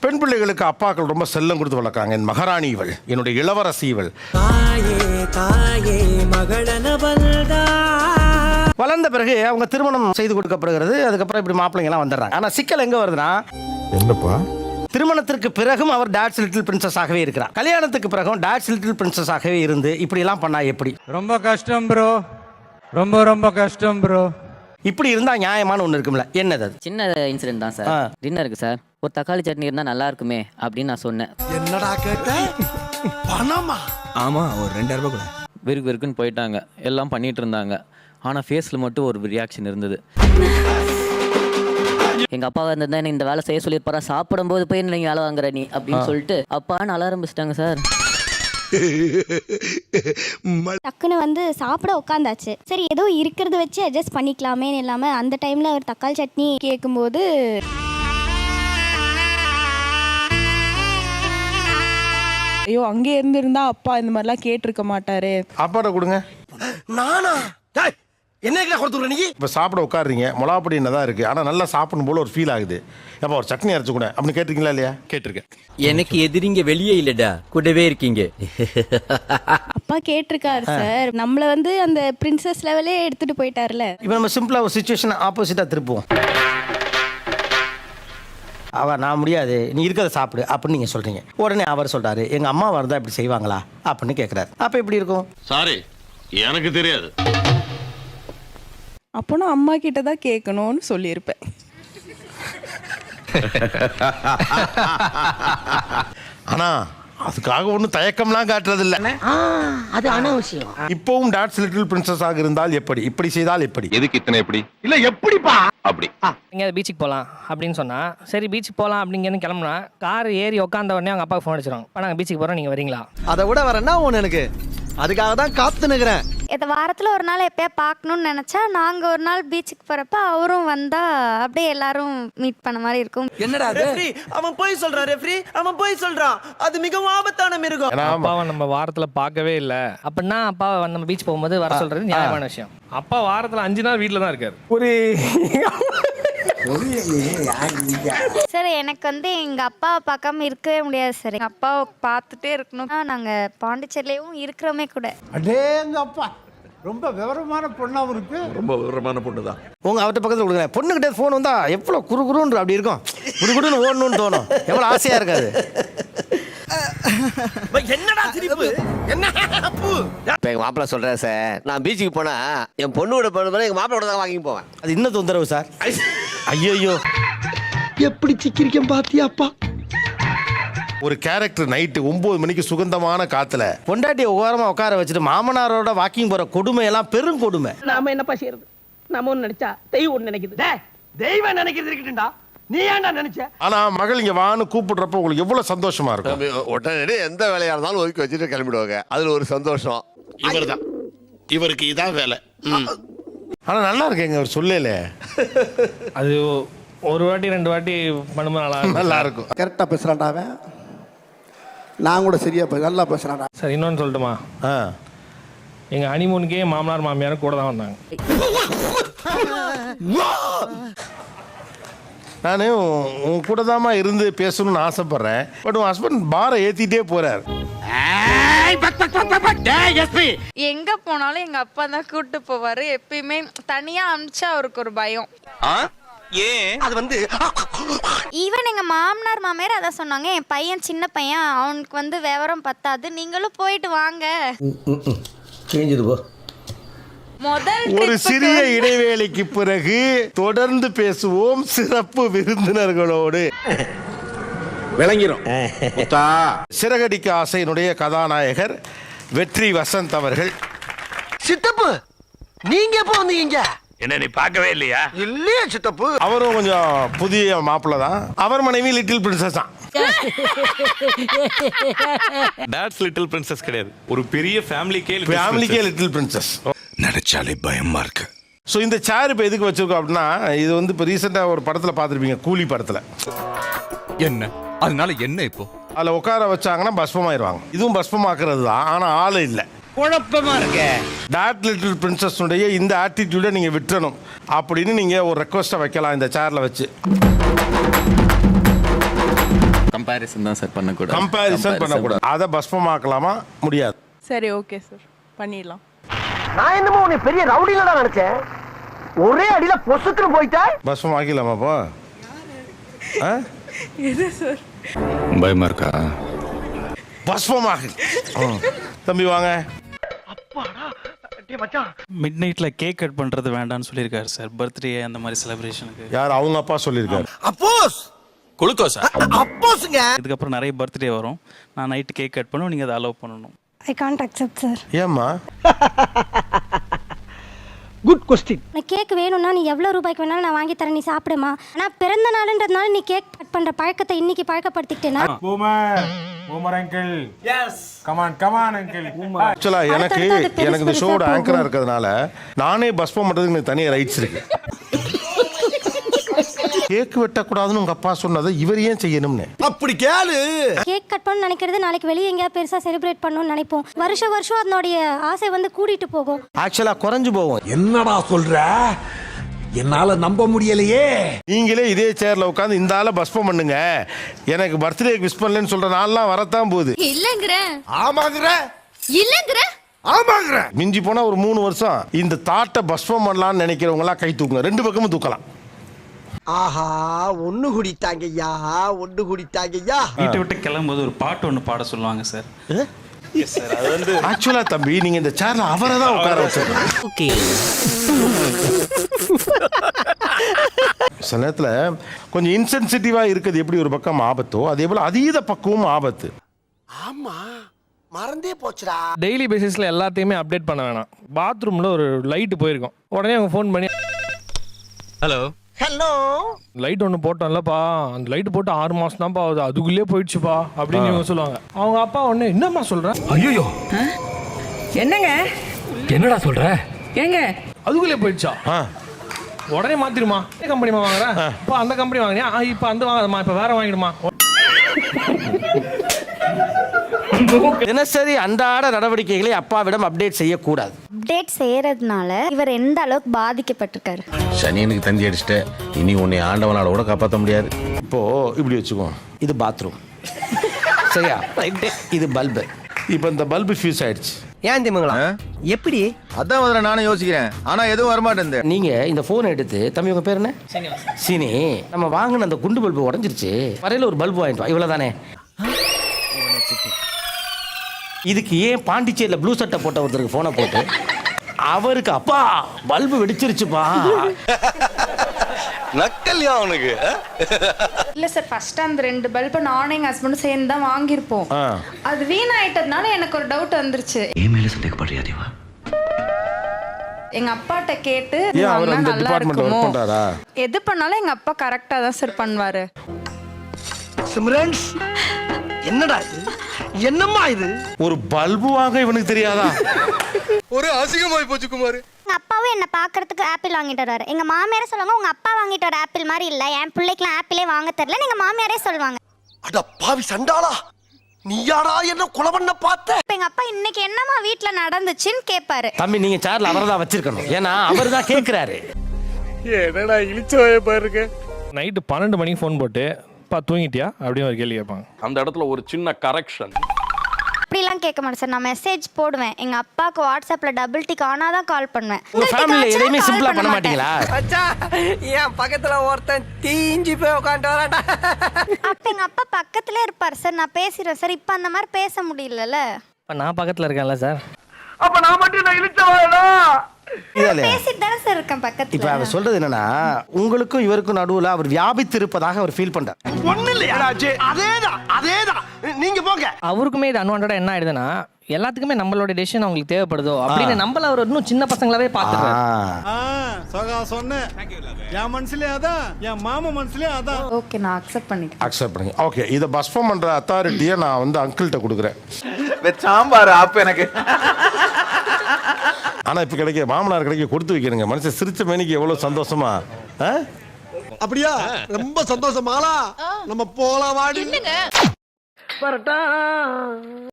பெண் பிள்ளைகளுக்கு அப்பாக்கள் ரொம்ப செல்லம் கொடுத்து வளர்க்காங்க. என் மகாராணி இவள், என்னுடைய இளவரசி இவள். வளர்ந்த பிறகு அவங்க திருமணம் செய்து கொடுக்கப்படுகிறது. அதுக்கப்புறம் இப்படி மாப்பிள்ளைங்கலாம் வந்துடுறாங்க. ஆனால் சிக்கல் எங்கே வருதுன்னா, என்னப்பா திருமணத்திற்கு பிறகும் அவர் டாட்ஸ் லிட்டில் பிரின்சஸ் ஆகவே இருக்கிறார். கல்யாணத்துக்கு பிறகும் டாட்ஸ் லிட்டில் பிரின்சஸ் ஆகவே இருந்து இப்படிலாம் பண்ணா எப்படி? ரொம்ப கஷ்டம் ப்ரோ, ரொம்ப ரொம்ப கஷ்டம் ப்ரோ. இப்படி இருந்தா நியாயமான ஒன்று இருக்கும்ல, என்னது அது? சின்ன இன்சிடென்ட் தான் சார். டின்னருக்கு சார் ஒரு தக்காளி சட்னி இருந்தால் நல்லா இருக்குமே அப்படின்னு நான் சொன்னேன். என்னடா கேட்ட? பணமா? ஆமா, ஒரு 2000 ரூபாய் கூட. வெறுக்கு வெறுக்குன்னு போயிட்டாங்க. எல்லாம் பண்ணிட்டு இருந்தாங்க. ஆனால் ஃபேஸில் மட்டும் ஒரு ரியாக்ஷன் இருந்தது. எங்கள் அப்பா வந்திருந்தா இந்த வேலை செய்ய சொல்லியிருப்பாரா, சாப்பிடும்போது போய் நீங்கள் வேலை வாங்குற நீ அப்படின்னு சொல்லிட்டு அப்பான்னு அழ ஆரம்பிச்சிட்டாங்க சார். டக்குன்னு வந்து சாப்பிட உட்காந்தாச்சு. சரி ஏதோ இருக்கிறத வச்சு அட்ஜஸ்ட் பண்ணிக்கலாமேன்னு இல்லாமல் அந்த டைமில் அவர் தக்காளி சட்னி கேட்கும்போது ஐயோ அங்கே இருந்திருந்தா அப்பா இந்த மாதிரிலாம் கேட்டிருக்க மாட்டாரு. அப்பாட்ட கொடுங்க. நானா? என்ன கொடுத்துருக்க நீ? இப்போ சாப்பிட உட்காடுறீங்க, மிளகாப்பொடி என்னதான் இருக்கு, ஆனால் நல்லா சாப்பிடும் போல ஒரு ஃபீல் ஆகுது. அப்போ ஒரு சட்னி அரைச்சு கூட அப்படின்னு கேட்டிருக்கீங்களா இல்லையா? கேட்டிருக்கேன். எனக்கு எதிரிங்க வெளியே இல்லடா, கூடவே இருக்கீங்க. அப்பா கேட்டிருக்காரு சார். நம்மளை வந்து அந்த பிரின்சஸ் லெவலே எடுத்துட்டு போயிட்டார்ல. இப்போ நம்ம சிம்பிளா ஒரு சுச்சுவேஷன் ஆப்போசிட்டாக திருப்புவோம். நான் முடியாது, நீ இருக்கிறத சாப்பிடு அப்படின்னு நீங்கள் சொல்கிறீங்க. உடனே அவர் சொல்கிறாரு, எங்கள் அம்மா வரதா இப்படி செய்வாங்களா அப்படின்னு கேட்குறாரு. அப்போ எப்படி இருக்கும்? சாரி, எனக்கு தெரியாது. அப்போ நான் அம்மா கிட்ட தான் கேட்கணும்னு சொல்லியிருப்பேன். ஆனா அதுக்காக ஒன்றும் தயக்கம்லாம் காட்டுறது இல்லை. அது அனாவசியம். இப்பவும் டாட்ஸ் லிட்டில் பிரின்சஸ் ஆக இருந்தால் எப்படி, இப்படி செய்தால் எப்படி? எதுக்கு இத்தனை எப்படி? இல்ல எப்படிப்பா? அப்படி எங்கேயாவது பீச்சுக்கு போகலாம் அப்படின்னு சொன்னால், சரி பீச்சுக்கு போகலாம் அப்படிங்கன்னு கிளம்புனா, கார் ஏறி உட்காந்த உடனே அவங்க அப்பாவுக்கு ஃபோன் அடிச்சிடும். நாங்கள் பீச்சுக்கு போகிறோம், நீங்கள் வரீங்களா? அதை விட வரேன்னா ஒன்று எனக்கு அதுக்காக தான் காத்து நிற்கிறேன். இதை வாரத்தில் ஒரு நாள் எப்போயா பார்க்கணுன்னு நினச்சா, நாங்கள் ஒரு நாள் பீச்சுக்கு போகிறப்ப அவரும் வந்தால் அப்படியே எல்லாரும் மீட் பண்ண மாதிரி இருக்கும். என்னடா ரெஃப்ரி அவன் போய் சொல்றான், ரெஃப்ரி அவன் போய் சொல்றான், அது மிகவும் ஆபத்தான மிருகம். அப்பாவை நம்ம வாரத்தில் பார்க்கவே இல்லை அப்படின்னா, அப்பாவை நம்ம பீச் போகும்போது வர சொல்கிறது நியாயமான விஷயம். அப்பா வாரத்தில் 5 நாள் வீட்டில் தான் இருக்கார். ஒரு சார் எனக்கு வந்து எங்கள் அப்பாவை பார்க்காம இருக்கவே முடியாது சார். எங்கள் அப்பாவை பார்த்துட்டே இருக்கணும். நாங்கள் பாண்டிச்சேரியிலையும் இருக்கிறோமே கூட. அடேங்கப்பா, ரொம்ப விவரமான பொண்ணாவும் இருக்கு. ரொம்ப விவரமான பொண்ணு தான். உங்க அவர்கிட்ட பக்கத்தில் கொடுங்க. பொண்ணுகிட்ட ஃபோன் வந்தா எவ்வளோ குறுகுறுன்னு அப்படி இருக்கும், குடுகுடுன்னு ஓடணும்னு தோணும். எவ்வளோ ஆசையாக இருக்காது. என்னடா சிரிப்பு? என்ன அப்பு? இப்போ எங்கள் மாப்பிள்ளை சொல்கிறேன் சார், நான் பீச்சுக்கு போனால் என் பொண்ணோட போன எங்கள் மாப்பிள்ளோட தான் வாங்கி போவேன். அது இன்னும் தொந்தரவு சார். ஐயோ, எப்படி சிக்கிரிக்கம் பாத்தியாப்பா? ஒரு கேரக்டர் நைட்டு 9 மணிக்கு சுகந்தமான காத்துல பொண்டாட்டியை ஓரமாக உட்கார வச்சுட்டு மாமனாரோட வாக்கிங் போகிற கொடுமையெல்லாம் பெரும் கொடுமை. நாம என்னப்பா செய்யறது? நம்ம ஒன்று நினைச்சா தெய்வம் ஒன்று நினைக்குது. தெய்வம் நினைக்கிறது இருக்கட்டும்டா, நீ ஏன்டா நினைச்ச? ஆனா மகள் இங்க வான்னு கூப்பிடுறப்ப உங்களுக்கு எவ்வளவு சந்தோஷமா இருக்கும். உடனே எந்த வேலையா இருந்தாலும் ஒதுக்கி வச்சுட்டு கிளம்பிடுவாங்க. அதுல ஒரு சந்தோஷம். இவர்தான், இவருக்கு இதான் வேலை. ஆனா நல்லா இருக்கேங்க அவர் சொல்லல. அது ஒரு வாட்டி 2 வாட்டி பண்ணும்போது நல்லா இருக்கும். கரெக்டா பேசுறான்டா அவன். நான் கூட சரியா நல்லா பேசுறான்டா. சார் இன்னொன்று சொல்லட்டுமா? எங்கள் ஹனிமூனுக்கே மாமனார் மாமியாரும் கூட தான் வந்தாங்க. நான் உன் கூட தாமா இருந்து பேசணும்னு ஆசைப்படுறேன். பட் உன் ஹஸ்பண்ட் பாரை ஏத்திட்டே போறாரு. எங்க போனாலும் எங்க அப்பா தான் கூட்டு போவாரு. எப்பயுமே தனியா அனுப்பிச்சா அவருக்கு ஒரு பயம். ஏன் அது வந்து ஈவன் எங்கள் மாமனார் மாமியார் அதான் சொன்னாங்க, என் பையன் சின்ன பையன், அவனுக்கு வந்து விவரம் பத்தாது, நீங்களும் போயிட்டு வாங்க. ஒரு சிறிய இடைவேளைக்கு பிறகு தொடர்ந்து பேசுவோம் சிறப்பு விருந்தினர்களோடு. விளங்கிரும். சிறகடிக்க ஆசையினுடைய கதாநாயகர் வெற்றி வசந்த் அவர்கள். சித்தப்பு நீங்க எப்போ வந்தீங்க? என்ன நீ பார்க்கவே இல்லையா? இல்லையே சித்தப்பு. அவரும் கொஞ்சம் புதிய மாப்பிள்ளை தான். அவர் மனைவி லிட்டில் பிரின்சஸ் தான். டாட்ஸ் லிட்டில் பிரின்சஸ் கிடையாது, ஒரு பெரிய ஃபேமிலிக்கே லிட்டில் பிரின்சஸ். நினைச்சாலே பயமா இருக்கு. ஸோ இந்த சேர் இப்போ எதுக்கு வச்சிருக்கோம் அப்படின்னா, இது வந்து இப்போ ரீசெண்டாக ஒரு படத்தில் பார்த்துருப்பீங்க, கூலி படத்தில். என்ன அதனால என்ன இப்போ அதில் உட்கார வச்சாங்கன்னா பஸ்பமாயிருவாங்க. இதுவும் பஸ்பமாக்குறது தான், ஆனால் ஆள் இல்லை. குழப்பமா இருக்க. டாட் லிட்டில் பிரின்சஸ்னுடைய இந்த ஆட்டிடியூடை நீங்கள் விட்டுறணும் அப்படின்னு நீங்கள் ஒரு ரெக்வஸ்ட்டை வைக்கலாம் இந்த சேரில் வச்சு. கம்பேரிசன் தான் சார் பண்ணக்கூடாது. கம்பேரிசன் பண்ணக்கூடாது. அதை பஸ்பமாக்கலாமா? முடியாது. சரி ஓகே சார் பண்ணிடலாம். நான் என்னமோ உன்னை பெரிய ரவுடில தான் நினைச்சேன். ஒரே அடியில பொசுக்குன்னு போயிட்டா. பஸ்பமாக்கலாமாப்பா? எது சார்? பயமா இருக்கா? பஸ்பமாக. தம்பி வாங்க. மிட் நைட்ல கேக் கட் பண்றது வேண்டாம்னு சொல்லியிருக்காரு சார், பர்த்டே அந்த மாதிரி செலிப்ரேஷனுக்கு. யார்? அவங்க அப்பா சொல்லியிருக்காரு. அப்போஸ் குளுக்கோஸா? அப்போஸ்ங்க. இதுக்கப்புறம் நிறைய பர்த்டே வரும், நான் நைட்டு கேக் கட் பண்ணுவோம், நீங்க அதை அலோவ் பண்ணணும். I can't accept sir. ஏம்மா? Good question. நான் கேக் வேணும்னா நீ எவ்வளோ ரூபாய்க்கு வேணாலும் நான் வாங்கி தரேன், நீ சாப்பிடுமா. ஆனால் பிறந்த நாளுன்றதுனால நீ கேக் கட் பண்ணுற பழக்கத்தை இன்னைக்கு பழக்கப்படுத்திக்கிட்டேன்னா. ஆக்சுவலா எனக்கு இந்த ஷோட ஆங்கரா இருக்கிறதுனால நானே பஸ்பம் பண்றதுக்கு எனக்கு தனியாக ரைட்ஸ் இருக்கு. கேக் வெட்டக்கூடாதுன்னு உங்க அப்பா சொன்னதை இவர் ஏன் செய்யணும்னு? அப்படி கேளு. கேக் கட் பண்ணு நினைக்கிறது நாளைக்கு வெளியே எங்கேயா பெருசா செலிப்ரேட் பண்ணணும்னு நினைப்போம். வருஷம் அதனுடைய ஆசை வந்து கூட்டிட்டு போகும். ஆக்சுவலா குறைஞ்சு போகும். என்னடா சொல்ற? என்னால நம்ப முடியலையே. நீங்களே இதே சேர்ல உட்காந்து இந்த ஆளை பஸ்பம் பண்ணுங்க, எனக்கு பர்த்டே விஷ் பண்ணலன்னு சொல்ற நாள்லாம் வரத்தான் போகுது. இல்லங்கிற ஆமாங்கற. இல்லங்கிற ஆமாங்கற. மிஞ்சி போனா ஒரு 3 வருஷம் இந்த தாட்டை பஸ்பம் பண்ணலாம்னு நினைக்கிறவங்க எல்லாம் கை தூக்குங்க. 2 பக்கமும் தூக்கலாம். ஆஹா, ஒண்ணு குடித்தாங்கய்யா, ஒண்ணு குடித்தாங்கய்யா. வீட்டை விட்டு கிளம்பும்போது ஒரு பாட்டு ஒன்று பாட சொல்லுவாங்க சார். அது வந்து ஆக்சுவலா தம்பி நீங்க இந்த சேர்ல அவரை தான் உட்கார வச்சிருக்கீங்க. ஓகே. சில நேரத்துல கொஞ்சம் இன்சென்சிட்டிவா இருக்குது எப்படி ஒரு பக்கம் ஆபத்தோ அதே போல அதீத பக்கமும் ஆபத்து. ஆமா, மறந்தே போச்சுடா. டெய்லி பேசிஸில் எல்லாத்தையுமே அப்டேட் பண்ண வேணாம். பாத்ரூமில் ஒரு லைட்டு போயிருக்கோம், உடனே அவங்க ஃபோன் பண்ணி ஹலோ ஹலோ, லைட் ஒன்று போட்டோம்லப்பா, அந்த லைட் போட்டு 6 மாதம் தான்ப்பா ஆகுது, அதுக்குள்ளே போயிடுச்சுப்பா அப்படின்னு இவங்க சொல்லுவாங்க. அவங்க அப்பா ஒன்று என்னம்மா சொல்கிறேன், ஐயோ என்னங்க என்னடா சொல்கிற, ஏங்க அதுக்குள்ளே போயிடுச்சா, உடனே மாற்றிடுமா, எந்த கம்பெனிமா வாங்குறேன், இப்போ அந்த கம்பெனி வாங்கினியா, இப்போ அந்த வாங்காதம்மா, இப்போ வேற வாங்கிடுமா. தினசரி அன்றாட நடவடிக்கைகளை அப்பாவிடம் அப்டேட் செய்யக்கூடாது. அப்டேட் செய்யறதுனால இவர் எந்த அளவுக்கு பாதிக்கப்பட்டிருக்காரு. சனியனுக்கு தந்தி அடிச்சுட்டு இனி உன்னை ஆண்டவனால கூட காப்பாற்ற முடியாது. இப்போ இப்படி வச்சுக்கோ, இது பாத்ரூம் சரியா, இது பல்பு. இப்போ இந்த பல்பு ஃபியூஸ் ஆயிடுச்சு. ஏன் திமுங்களா? எப்படி? அதான் முதல்ல நானும் யோசிக்கிறேன், ஆனா எதுவும் வரமாட்டேன். நீங்க இந்த போன் எடுத்து, தம்பி உங்க பேர் என்ன? சீனி. நம்ம வாங்கின அந்த குண்டு பல்பு உடஞ்சிருச்சு, வரையில ஒரு பல்பு வாங்கிட்டு வா, இவ்வளவுதானே. இதுக்கு ஏன் பாண்டிச்சேரியில் ப்ளூ சட்டை போட்ட ஒருத்தருக்கு போனை போட்டு அவருக்கு அப்பா பல்பு வெடிச்சிருச்சுப்பா நக்கல்யா அவனுக்கு. இல்ல சார், ஃபர்ஸ்ட் அந்த 2 பல்பை நானும் எங்க ஹஸ்பண்டும் சேர்ந்து தான் வாங்கியிருப்போம். அது வீணாயிட்டதுனால எனக்கு ஒரு டவுட் வந்துருச்சு. ஏன் மேல சந்தேகப்படுறியா தேவா? எங்க அப்பாட்ட கேட்டு ஏன் அவர் வாங்கினா அந்த நல்லா டிபார்ட்மெண்ட் இருக்குமோ, ஒர்க் பண்றாரா? எது பண்ணாலும் எங்க அப்பா கரெக்டா தான் சார் பண்ணுவாரு. சிம்ரன்ஸ், என்னடா இது? என்னம்மா இது? ஒரு பல்பு வாங்க இவனுக்கு தெரியாதா? ஒரு அசிங்கமாய் போச்சு குமார். எங்க அப்பாவும் என்ன பாக்குறதுக்கு ஆப்பிள் வாங்கிட்டு வராரு. எங்க மாமியாரே சொல்லுவாங்க, உங்க அப்பா வாங்கிட்டு வர ஆப்பிள் மாதிரி இல்ல, என் பிள்ளைக்குலாம் ஆப்பிளே வாங்க தெரியல. எங்க மாமியாரே சொல்லுவாங்க. அட பாவி சண்டாளா, நீயாடா என்ன கொலை பண்ண பார்த்த? எங்க அப்பா இன்னைக்கு என்னமா வீட்டுல நடந்துச்சுன்னு கேட்பாரு. தம்பி நீங்க சேர்ல அவரை தான் வச்சிருக்கணும், ஏன்னா அவர் தான் கேட்கிறாரு. என்னடா இழிச்சவாய பாருங்க. நைட்டு 12 மணிக்கு ஃபோன் போட்டு பா தூங்கிட்டியா அப்படின்னு ஒரு கேள்வி கேட்பாங்க. அந்த இடத்துல ஒரு சின்ன கரெக்ஷன். அப்படிலாம் கேட்க மாட்டேன் சார், நான் மெசேஜ் போடுவேன். எங்க அப்பாவுக்கு வாட்ஸ்அப்ல டபுள் டிக் ஆனாதான் கால் பண்ணுவேன். உங்க ஃபேமிலில எதையுமே சிம்பிளா பண்ண மாட்டீங்களா? அச்சா, என் பக்கத்துல ஒருத்தன் தீஞ்சி போய் உட்காந்து வரான்டா. அப்ப எங்க அப்பா பக்கத்துல இருப்பார் சார், நான் பேசிடுவேன் சார். இப்ப அந்த மாதிரி பேச முடியலல்ல. இப்போ நான் பக்கத்தில் இருக்கேன்ல சார். அப்ப நான் மட்டும் நான் இழிச்சவாயடா. பேசிட்டு தானே சார் இருக்கேன் பக்கத்துல. இப்ப அவர் சொல்றது என்னன்னா, உங்களுக்கும் இவருக்கும் நடுவுல அவர் வியாபித்து இருப்பதாக அவர் ஃபீல் பண்றார். ஒண்ணு இல்லையா? அதேதான். நீங்க போங்க. அவருக்குமே இது அன்வான்டா என்ன ஆயிடுதுன்னா, எல்லாத்துக்குமே நம்மளோட டெசிஷன் அவங்களுக்கு தேவைப்படுதோ அப்படின்னு நம்மள அவர் இன்னும் சின்ன பசங்களாவே பார்த்துக்கிறாரு. சொன்னேன் என் மனசுலயே அதான், என் மாமா மனசுலயே அதான். ஓகே, நான் அக்செப்ட் பண்ணிக்கிறேன். அக்செப்ட் பண்ணுங்க. ஓகே, இதை பஸ்பம் பண்ற அத்தாரிட்டியை நான் வந்து அங்கிள்கிட்ட கொடுக்குறேன். சாம்பார் ஆப் எனக்கு. ஆனா இப்ப கிடைக்க மாமனார் கிடைக்க கொடுத்து வைக்கிறேங்க. மனுஷன் சிரிச்ச மேனிக்கு எவ்வளவு சந்தோஷமா. அப்படியா? ரொம்ப சந்தோஷமாலா. நம்ம போலாம் வாடி. என்னங்க? வரட்டா.